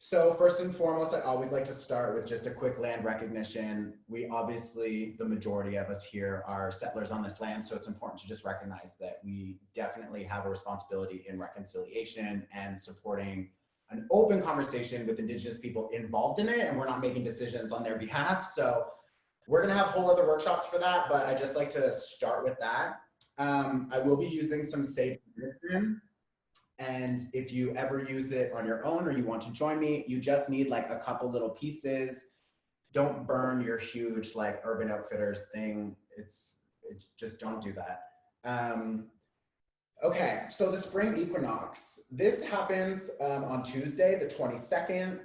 So first and foremost, I always like to start with just a quick land recognition. We obviously, the majority of us here are settlers on this land, so it's important to just recognize that we definitely have a responsibility in reconciliation and supporting an open conversation with Indigenous people involved in it, and we're not making decisions on their behalf. So we're gonna have whole other workshops for that, but I just like to start with that. I will be using some safe medicine. And if you ever use it on your own or you want to join me, you just need like a couple little pieces. Don't burn your huge like Urban Outfitters thing. It's just don't do that. Um, okay, so the spring equinox. This happens on Tuesday, the 22nd,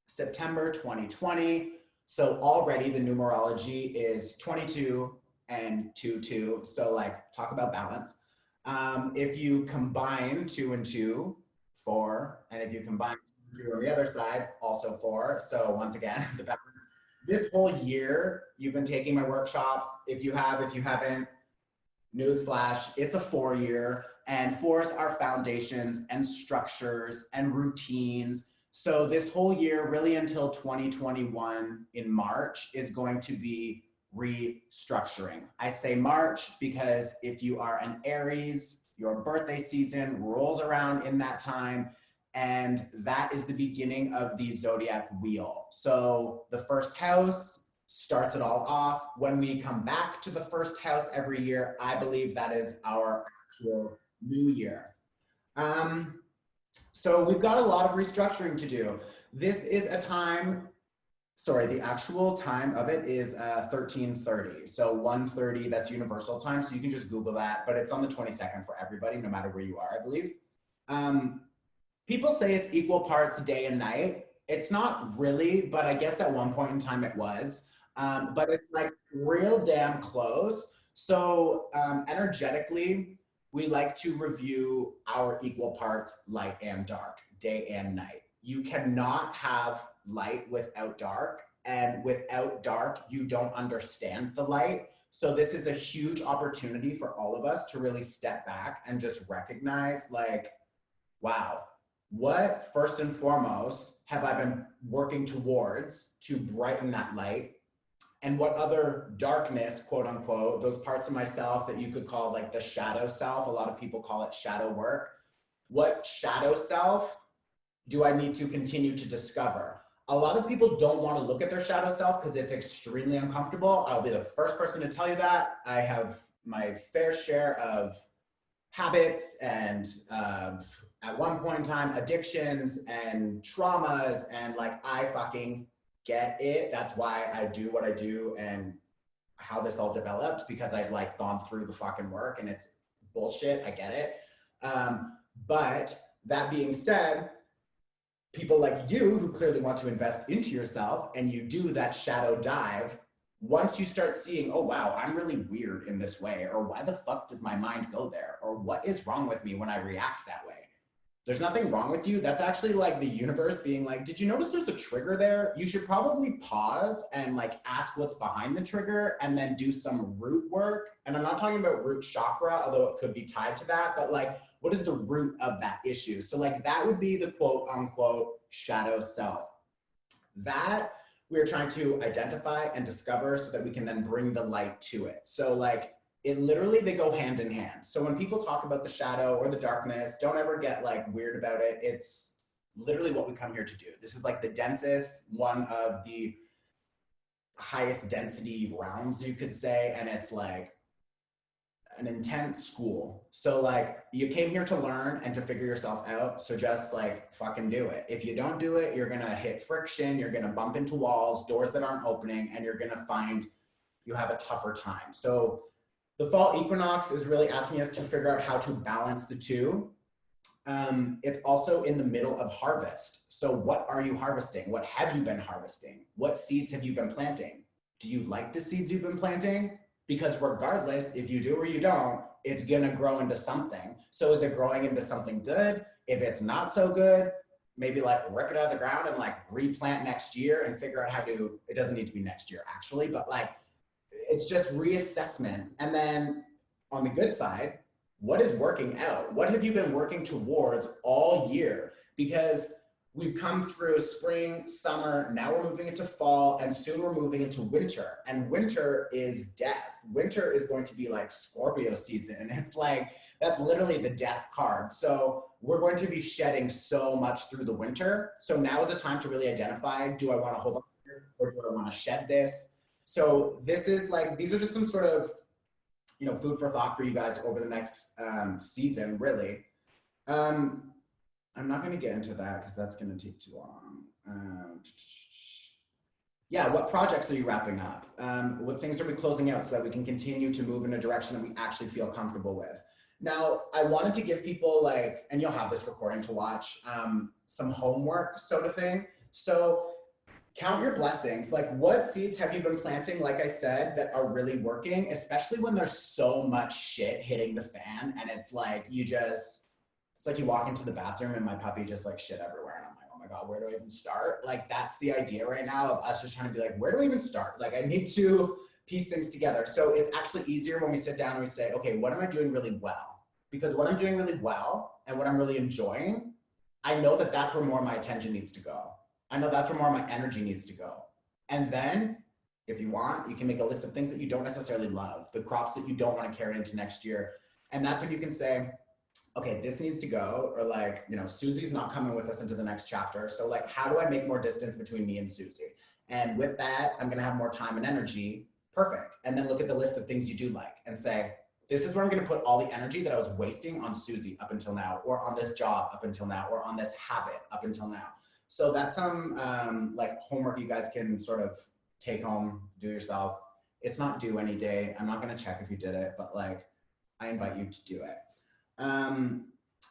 September 2020. So already the numerology is 22 and 2, 2. So like talk about balance. If you combine 2 and 2, 4, and if you combine 2 and 2 on the other side, also 4. So once again, the balance. This whole year, you've been taking my workshops. If you have, if you haven't, newsflash, it's a 4-year, and 4s are foundations and structures and routines. So this whole year, really until 2021 in March, is going to be restructuring. I say March because if you are an Aries, your birthday season rolls around in that time, and that is the beginning of the zodiac wheel. So the first house starts it all off. When we come back to the first house every year, I believe that is our actual new year. So we've got a lot of restructuring to do. This is a time, sorry, the actual time of it is 13:30. So 1:30, that's universal time. So you can just Google that, but it's on the 22nd for everybody, no matter where you are, I believe. People say it's equal parts day and night. It's not really, but I guess at one point in time it was. But it's like real damn close. So energetically, we like to review our equal parts light and dark, day and night. You cannot have light without dark, and without dark, you don't understand the light. So this is a huge opportunity for all of us to really step back and just recognize like, wow, what first and foremost have I been working towards to brighten that light? And what other darkness, quote unquote, those parts of myself that you could call like the shadow self, a lot of people call it shadow work. What shadow self do I need to continue to discover? A lot of people don't want to look at their shadow self because it's extremely uncomfortable. I'll be the first person to tell you that. I have my fair share of habits and at one point in time, addictions and traumas, and like I fucking get it. That's why I do what I do and how this all developed, because I've like gone through the fucking work and it's bullshit. I get it. But that being said, people like you who clearly want to invest into yourself and you do that shadow dive, once you start seeing, oh wow, I'm really weird in this way, or why the fuck does my mind go there, or what is wrong with me when I react that way? There's nothing wrong with you. That's actually like the universe being like, did you notice there's a trigger there? You should probably pause and like ask what's behind the trigger and then do some root work. And I'm not talking about root chakra, although it could be tied to that, but like, what is the root of that issue? So like that would be the quote unquote shadow self. That we're trying to identify and discover so that we can then bring the light to it. So like, it literally, they go hand in hand. So when people talk about the shadow or the darkness, don't ever get like weird about it. It's literally what we come here to do. This is like the densest, one of the highest density realms, you could say. And it's like an intense school. So like you came here to learn and to figure yourself out. So just like fucking do it. If you don't do it, you're gonna hit friction, you're gonna bump into walls, doors that aren't opening, and you're gonna find you have a tougher time. So the fall equinox is really asking us to figure out how to balance the two. It's also in the middle of harvest. So what are you harvesting? What have you been harvesting? What seeds have you been planting? Do you like the seeds you've been planting? Because regardless, if you do or you don't, it's gonna grow into something. So is it growing into something good? If it's not so good, maybe like rip it out of the ground and like replant next year and figure out how to, it doesn't need to be next year actually, but like, it's just reassessment. And then on the good side, what is working out? What have you been working towards all year? Because we've come through spring, summer, now we're moving into fall, and soon we're moving into winter. And winter is death. Winter is going to be like Scorpio season. It's like, that's literally the death card. So we're going to be shedding so much through the winter. So now is the time to really identify, do I want to hold on to this, or do I want to shed this? So this is like, these are just some sort of, you know, food for thought for you guys over the next season, really. I'm not going to get into that because that's going to take too long. Yeah, what projects are you wrapping up? What things are we closing out so that we can continue to move in a direction that we actually feel comfortable with? Now, I wanted to give people like, and you'll have this recording to watch, some homework sort of thing. So count your blessings. Like, what seeds have you been planting, like I said, that are really working, especially when there's so much shit hitting the fan and it's like, it's like you walk into the bathroom and my puppy just like shit everywhere. And I'm like, oh my God, where do I even start? Like, that's the idea right now of us just trying to be like, where do we even start? Like, I need to piece things together. So it's actually easier when we sit down and we say, okay, what am I doing really well? Because what I'm doing really well and what I'm really enjoying, I know that that's where more of my attention needs to go. I know that's where more of my energy needs to go. And then if you want, you can make a list of things that you don't necessarily love, the crops that you don't want to carry into next year. And that's when you can say, okay, this needs to go, or like, you know, Susie's not coming with us into the next chapter. So like, how do I make more distance between me and Susie? And with that, I'm going to have more time and energy. Perfect. And then look at the list of things you do like and say, this is where I'm going to put all the energy that I was wasting on Susie up until now, or on this job up until now, or on this habit up until now. So that's some like homework you guys can sort of take home, do yourself. It's not due any day. I'm not going to check if you did it, but like, I invite you to do it.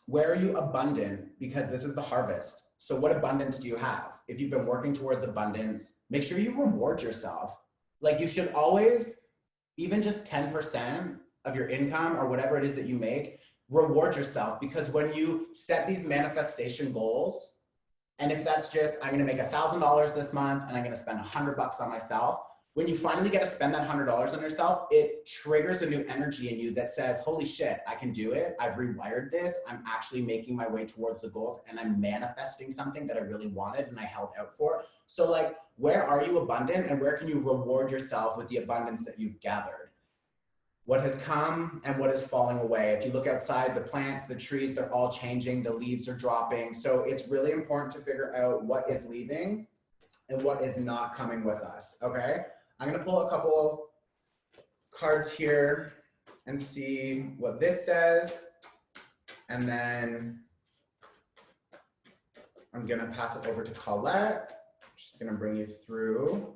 Where are you abundant? Because this is the harvest. So what abundance do you have? If you've been working towards abundance, make sure you reward yourself. Like, you should always, even just 10% of your income or whatever it is that you make, reward yourself. Because when you set these manifestation goals, and if that's just, I'm going to make $1,000 this month and I'm going to spend $100 on myself, when you finally get to spend that $100 on yourself, it triggers a new energy in you that says, holy shit, I can do it. I've rewired this. I'm actually making my way towards the goals and I'm manifesting something that I really wanted and I held out for. So like, where are you abundant and where can you reward yourself with the abundance that you've gathered? What has come and what is falling away. If you look outside, the plants, the trees, they're all changing. The leaves are dropping. So it's really important to figure out what is leaving and what is not coming with us, okay? I'm gonna pull a couple cards here and see what this says. And then I'm gonna pass it over to Colette. She's gonna bring you through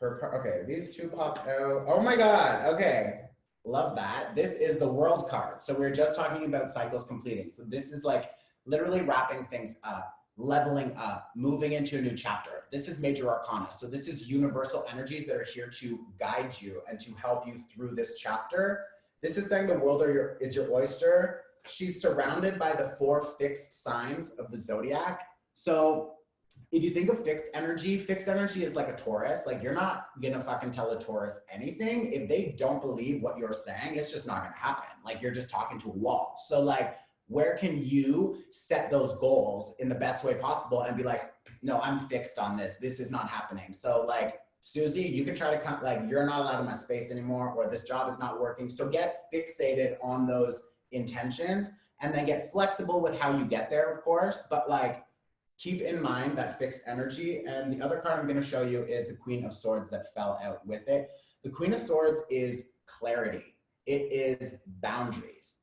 her part. Okay, these two popped out. Oh my God, okay. Love that. This is the World card. So we're just talking about cycles completing. So this is like literally wrapping things up, leveling up, moving into a new chapter. This is major arcana. So this is universal energies that are here to guide you and to help you through this chapter. This is saying the world is your oyster. She's surrounded by the 4 fixed signs of the zodiac. So if you think of fixed energy is like a Taurus. Like, you're not gonna fucking tell a Taurus anything. If they don't believe what you're saying, it's just not gonna happen. Like, you're just talking to a wall. So like, where can you set those goals in the best way possible and be like, no, I'm fixed on this. This is not happening. So like, Susie, you can try to come, like, you're not allowed in my space anymore, or this job is not working. So get fixated on those intentions and then get flexible with how you get there, of course. But like, keep in mind that fixed energy. And the other card I'm going to show you is the Queen of Swords that fell out with it. The Queen of Swords is clarity. It is boundaries.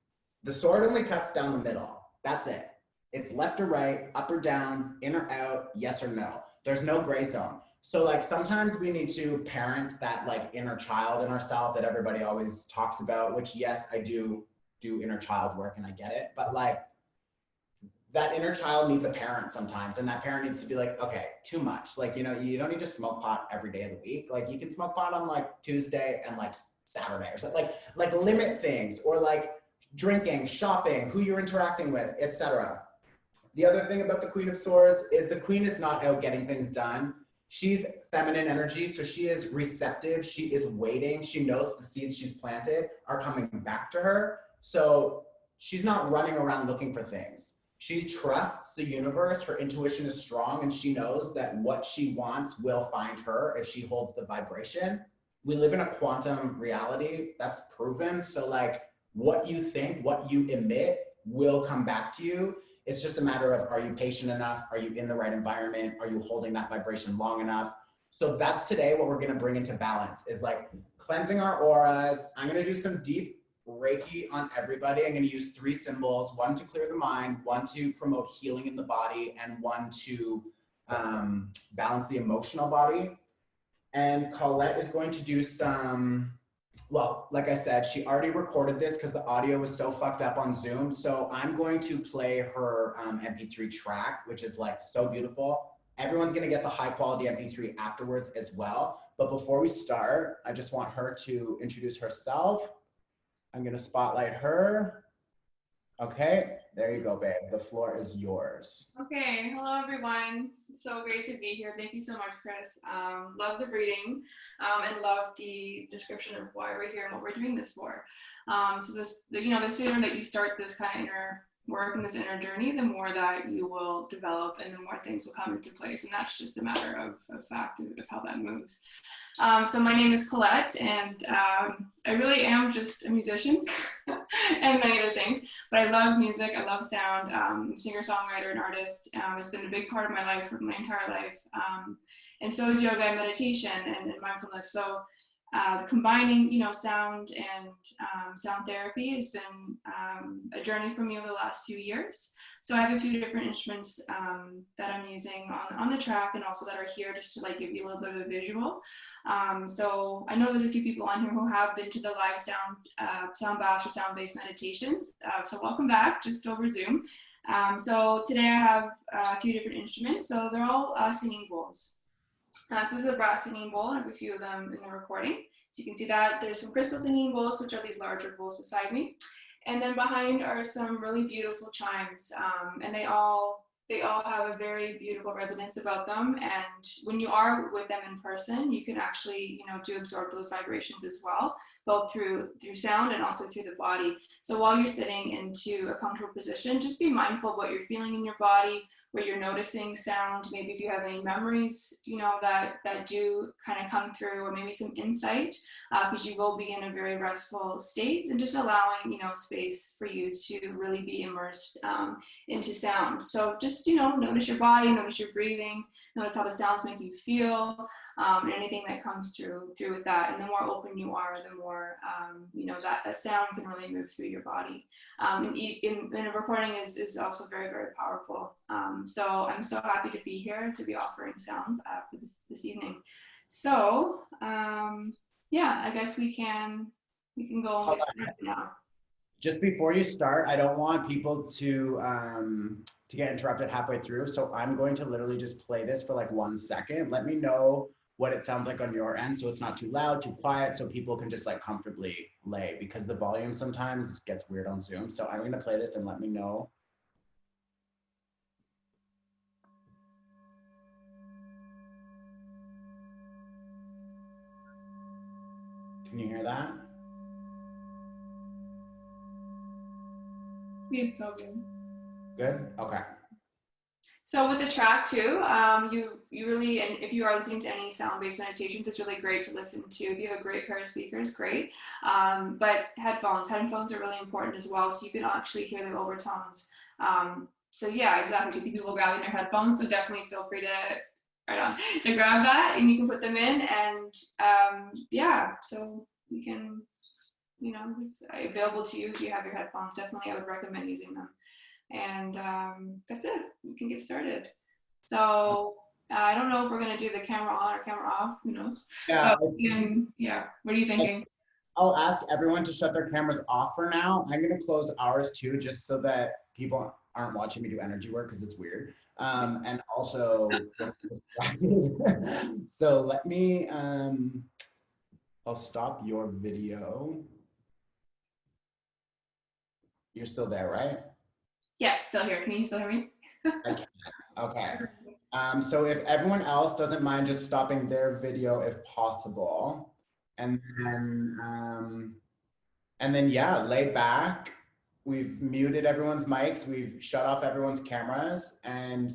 The sword only cuts down the middle. That's it. It's left or right, up or down, in or out, yes or no. There's no gray zone. So like, sometimes we need to parent that like inner child in ourselves that everybody always talks about, which yes, I do inner child work and I get it. But like, that inner child needs a parent sometimes, and that parent needs to be like, okay, too much. Like, you know, you don't need to smoke pot every day of the week. Like, you can smoke pot on like Tuesday and like Saturday or something. Like limit things, or like drinking, shopping, who you're interacting with, etc. The other thing about the Queen of Swords is the Queen is not out getting things done. She's feminine energy, so she is receptive. She is waiting. She knows the seeds she's planted are coming back to her. So she's not running around looking for things. She trusts the universe. Her intuition is strong, and she knows that what she wants will find her if she holds the vibration. We live in a quantum reality that's proven. So like what you think, what you emit will come back to you. It's just a matter of, are you patient enough? Are you in the right environment? Are you holding that vibration long enough? So that's today what we're going to bring into balance is like cleansing our auras. I'm going to do some deep Reiki on everybody. I'm going to use 3 symbols, one to clear the mind, one to promote healing in the body, and one to balance the emotional body. And Colette is going to do some, well, like I said, she already recorded this because the audio was so fucked up on Zoom. So I'm going to play her MP3 track, which is like so beautiful. Everyone's going to get the high quality MP3 afterwards as well. But before we start, I just want her to introduce herself. I'm going to spotlight her. Okay, there you go, babe. The floor is yours. Okay, hello everyone. It's so great to be here. Thank you so much, Chris. Love the reading and love the description of why we're here and what we're doing this for. So the sooner that you start this kind of inner work and this inner journey, the more that you will develop and the more things will come into place. And that's just a matter of fact of how that moves. So my name is Colette, and I really am just a musician and many other things, but I love music, I love sound. I'm a singer-songwriter and artist. It's been a big part of my life for my entire life. And so is yoga and meditation and mindfulness. So combining, sound and sound therapy has been a journey for me over the last few years. So I have a few different instruments that I'm using on the track and also that are here just to like give you a little bit of a visual. So I know there's a few people on here who have been to the live sound baths or sound-based meditations. So welcome back, just over Zoom. So today I have a few different instruments. So they're all singing bowls. So this is a brass singing bowl. I have a few of them in the recording. So you can see that there's some crystal singing bowls, which are these larger bowls beside me. And then behind are some really beautiful chimes. And they all have a very beautiful resonance about them. And when you are with them in person, you can actually, do absorb those vibrations as well, both through sound and also through the body. So while you're sitting into a comfortable position, just be mindful of what you're feeling in your body, where you're noticing sound, maybe if you have any memories, that do kind of come through, or maybe some insight, because you will be in a very restful state, and just allowing, space for you to really be immersed into sound. So just, notice your body, notice your breathing, notice how the sounds make you feel, and anything that comes through with that. And the more open you are, the more, that sound can really move through your body. And a recording is also very, very powerful. So I'm so happy to be here to be offering sound for this evening. So yeah, I guess we can go and get started now. Just before you start, I don't want people to get interrupted halfway through. So I'm going to literally just play this for like 1 second. Let me know what it sounds like on your end, so it's not too loud, too quiet, so people can just like comfortably lay, because the volume sometimes gets weird on Zoom. So I'm gonna play this and let me know. Can you hear that? It's so good. Good? Okay. So with the track too, you really, and if you are listening to any sound-based meditations, it's really great to listen to. If you have a great pair of speakers, great. But headphones are really important as well, so you can actually hear the overtones. So yeah, exactly. You can see people grabbing their headphones, so definitely feel free to grab that, and you can put them in, and yeah, so you can, it's available to you if you have your headphones. Definitely, I would recommend using them. And that's it. We can get started. So I don't know if we're gonna do the camera on or camera off. Who knows? Yeah. Yeah. What are you thinking? I'll ask everyone to shut their cameras off for now. I'm gonna close ours too, just so that people aren't watching me do energy work, because it's weird. And also distracted. So let me. I'll stop your video. You're still there, right? Yeah, still here. Can you still hear me? I can. Okay. So if everyone else doesn't mind just stopping their video if possible, and then yeah, lay back, we've muted everyone's mics, we've shut off everyone's cameras, and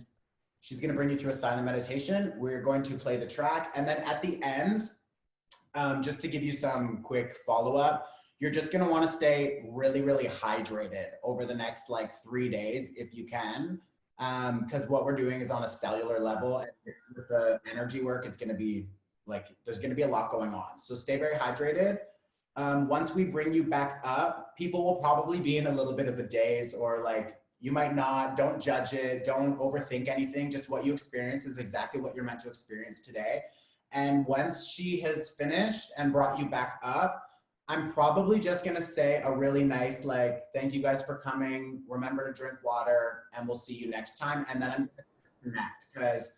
she's going to bring you through a silent meditation. We're going to play the track, and then at the end, just to give you some quick follow-up, you're just going to want to stay really, really hydrated over the next like 3 days if you can, because what we're doing is on a cellular level, and with the energy work is going to be like, there's going to be a lot going on. So stay very hydrated. Once we bring you back up, people will probably be in a little bit of a daze, or like, you might not, don't judge it, don't overthink anything. Just what you experience is exactly what you're meant to experience today. And once she has finished and brought you back up, I'm probably just gonna say a really nice, like, thank you guys for coming, remember to drink water, and we'll see you next time. And then I'm gonna connect, because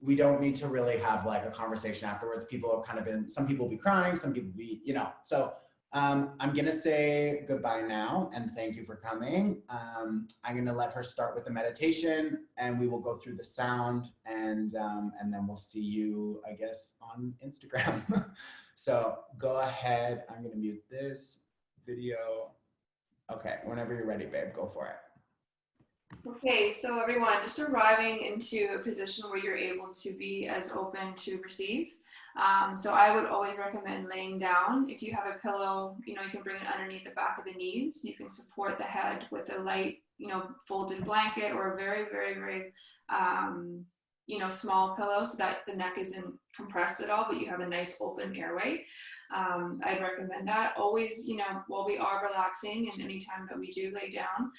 we don't need to really have like a conversation afterwards. People are kind of in, some people will be crying, some people be, so I'm gonna say goodbye now and thank you for coming. I'm gonna let her start with the meditation, and we will go through the sound, and then we'll see you, I guess, on Instagram. So go ahead, I'm gonna mute this video. Okay, whenever you're ready, babe, go for it. Okay, so everyone, just arriving into a position where you're able to be as open to receive. So I would always recommend laying down. If you have a pillow, you can bring it underneath the back of the knees. You can support the head with a light, folded blanket, or a very, very, very, small pillow, so that the neck isn't compressed at all, but you have a nice open airway. I'd recommend that. Always, while we are relaxing, and anytime that we do lay down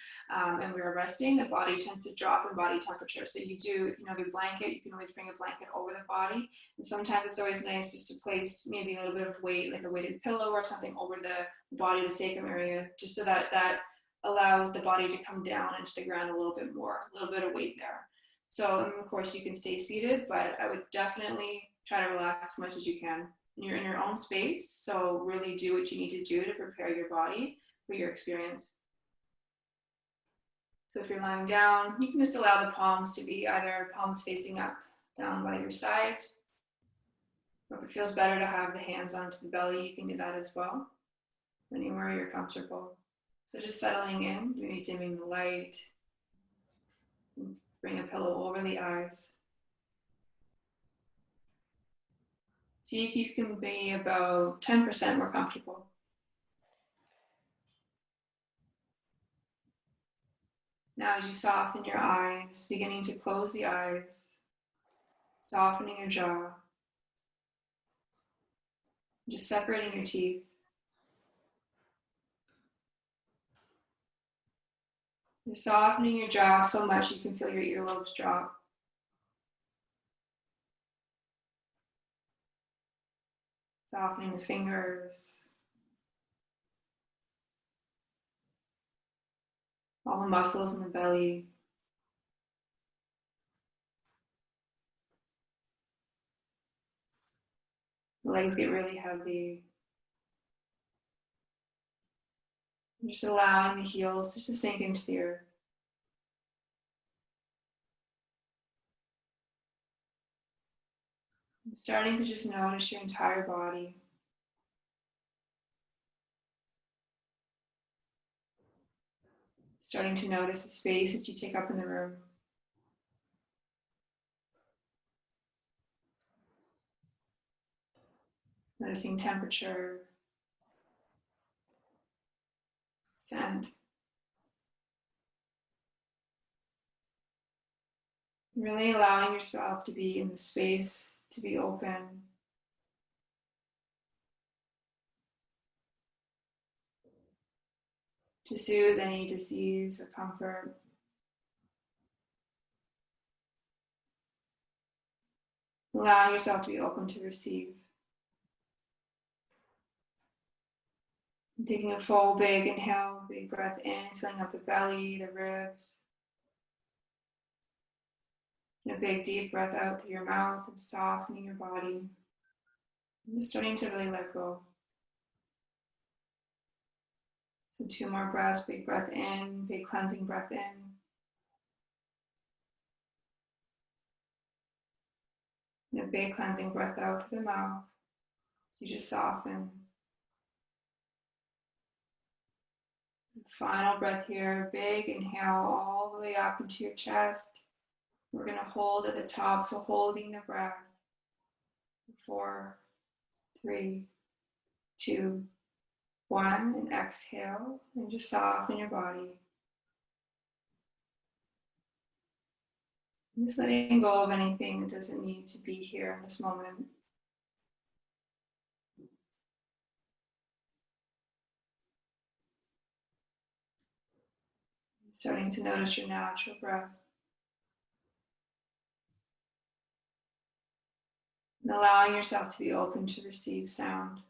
and we're resting, the body tends to drop in body temperature. So if you have a blanket, you can always bring a blanket over the body. And sometimes it's always nice just to place maybe a little bit of weight, like a weighted pillow or something, over the body, the sacrum area, just so that allows the body to come down into the ground a little bit more, a little bit of weight there. So, of course, you can stay seated, but I would definitely try to relax as much as you can. You're in your own space, so really do what you need to do to prepare your body for your experience. So if you're lying down, you can just allow the palms to be either palms facing up, down by your side. Or if it feels better to have the hands onto the belly, you can do that as well, anywhere you're comfortable. So just settling in, maybe dimming the light. Bring a pillow over the eyes. See if you can be about 10% more comfortable. Now, as you soften your eyes, beginning to close the eyes, softening your jaw, just separating your teeth. You're softening your jaw so much you can feel your earlobes drop. Softening the fingers. All the muscles in the belly. The legs get really heavy. Just allowing the heels just to sink into the earth. Starting to just notice your entire body. Starting to notice the space that you take up in the room. Noticing temperature, scent. Really allowing yourself to be in the space, to be open. To soothe any disease or comfort. Allowing yourself to be open to receive. Taking a full big inhale, big breath in, filling up the belly, the ribs. And a big deep breath out through your mouth and softening your body. And just starting to really let go. So 2 more breaths, big breath in, big cleansing breath in. And a big cleansing breath out through the mouth. So you just soften. Final breath here, big inhale all the way up into your chest. We're gonna hold at the top, so holding the breath. 4, 3, 2, 1, and exhale, and just soften your body. Just letting go of anything that doesn't need to be here in this moment. Starting to notice your natural breath. And allowing yourself to be open to receive sound.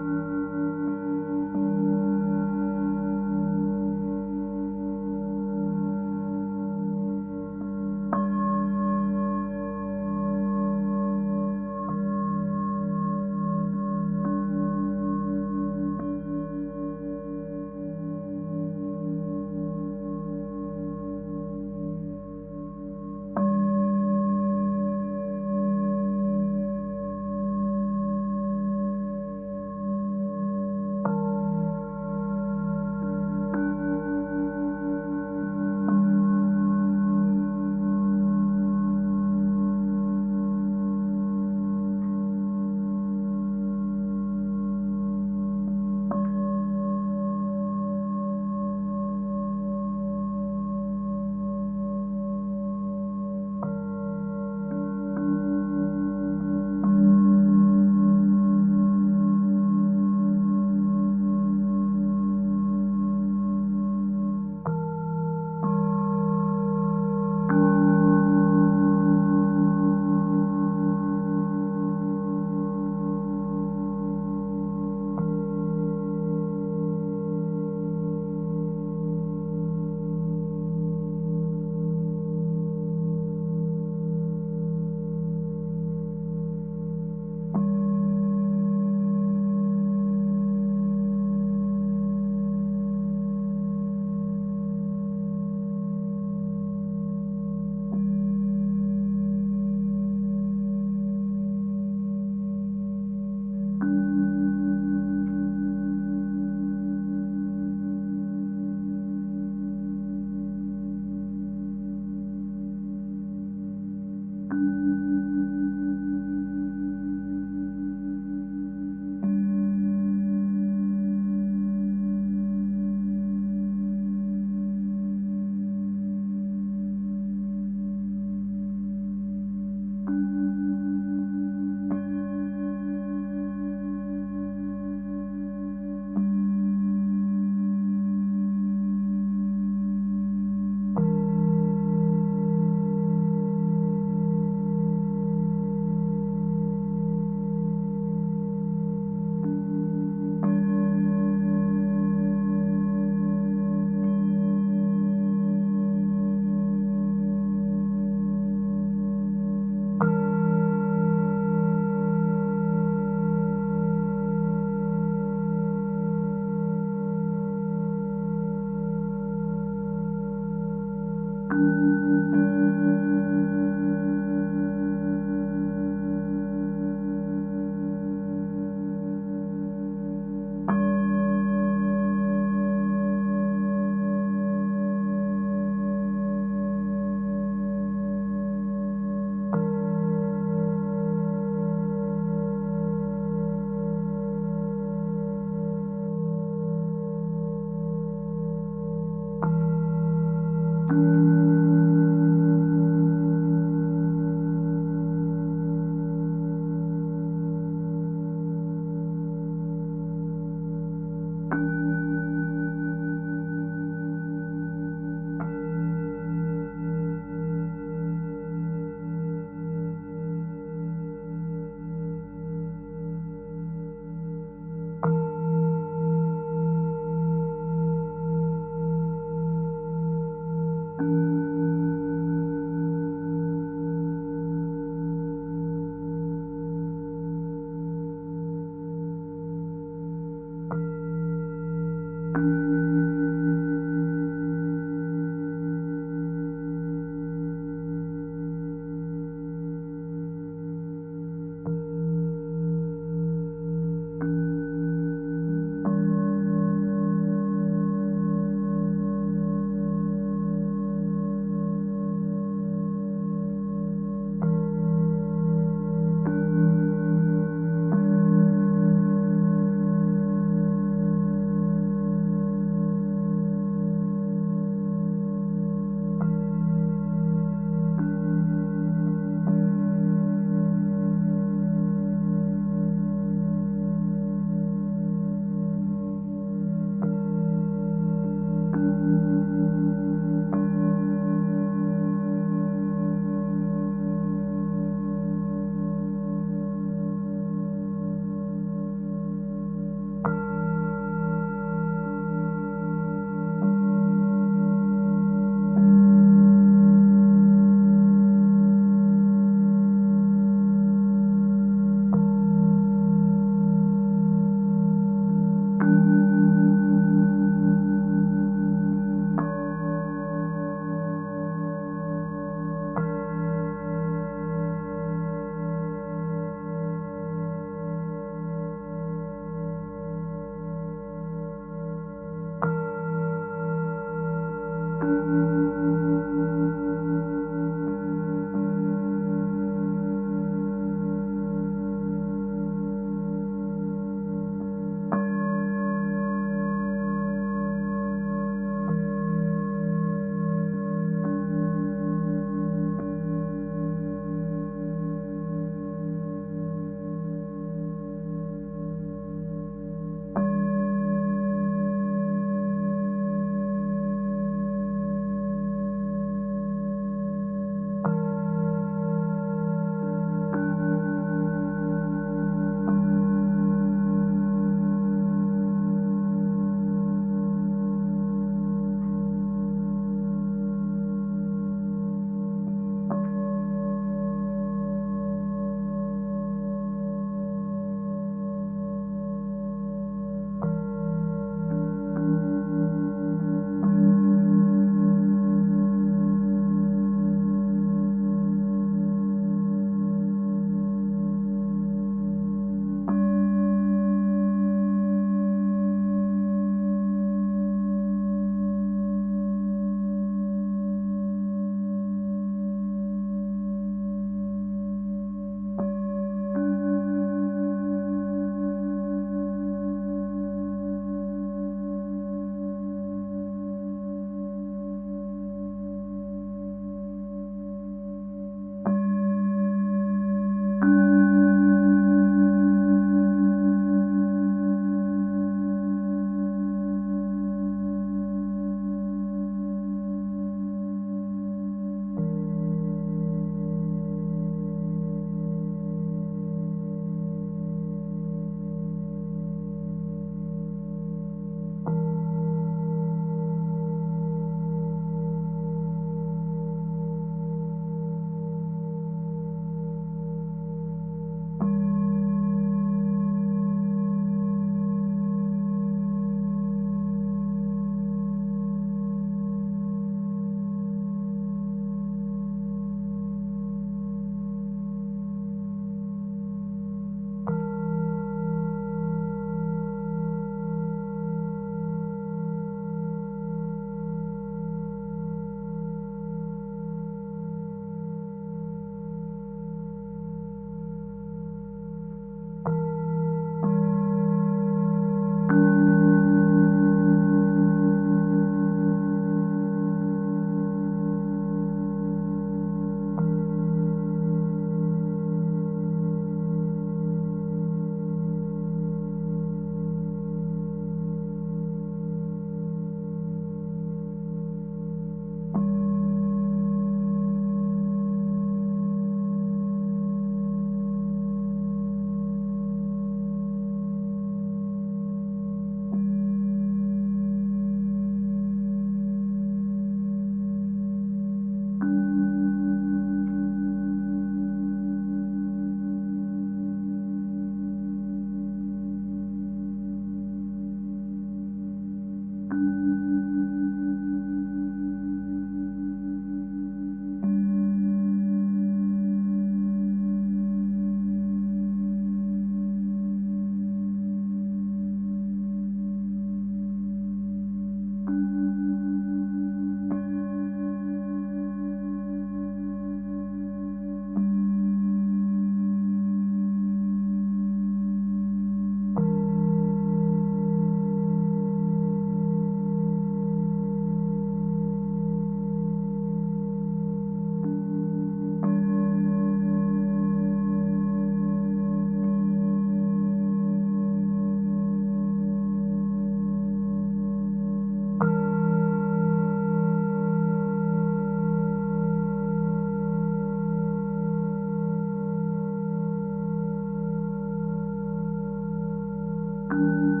you.